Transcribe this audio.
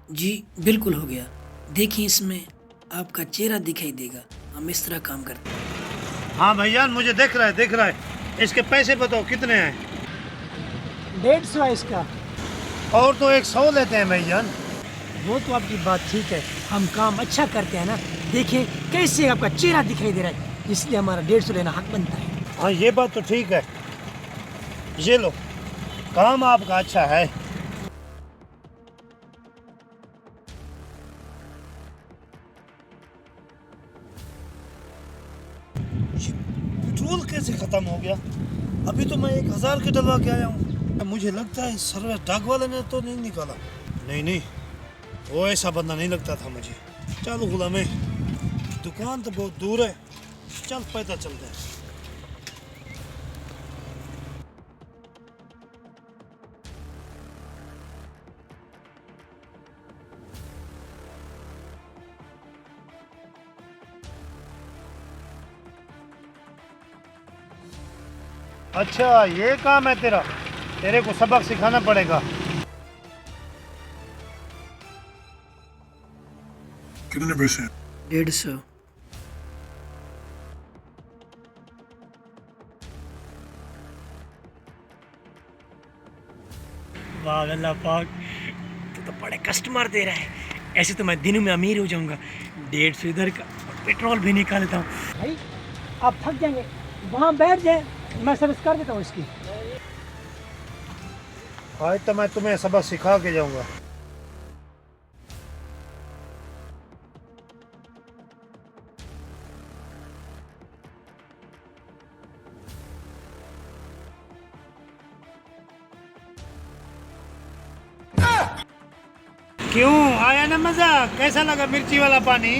जी, बिल्कुल हो गया। देखिए इसमें आपका चेहरा दिखाई देगा। हम इस तरह काम करते हैं। हाँ भैया, मुझे दिख रहा है। इसके पैसे बताओ कितने हैं? 150 है इसका। और तो 100 लेते हैं भैया। वो तो आपकी बात ठीक है, हम काम अच्छा करते हैं ना। देखिए कैसे आपका चेहरा दिखाई दे रहा है, इसलिए हमारा 150 लेना हक बनता है। हाँ ये बात तो ठीक है। ये लो, काम आपका अच्छा है। ये पेट्रोल कैसे खत्म हो गया? अभी तो मैं 1000 के डलवा के आया हूँ। मुझे लगता है सर्विस डाक वाले ने तो नहीं निकाला। नहीं नहीं, वो ऐसा बंदा नहीं लगता था मुझे। चलो गुलाम, दुकान तो बहुत दूर है, चल पैदल चलते हैं। अच्छा ये काम है तेरा, तेरे को सबक सिखाना पड़ेगा। कितने पैसे हैं? 150। वाह अल्लाह पाक, तो बड़े कस्टमर दे रहा है। ऐसे तो मैं दिनों में अमीर हो जाऊंगा। 150 इधर का और पेट्रोल भी निकाल लेता हूँ। भाई आप थक जाएंगे, वहाँ बैठ जाए, मैं सर्विस कर देता हूँ इसकी। आज तो मैं तुम्हें सबक सिखा के जाऊंगा। क्यों आया ना मजा? कैसा लगा मिर्ची वाला पानी?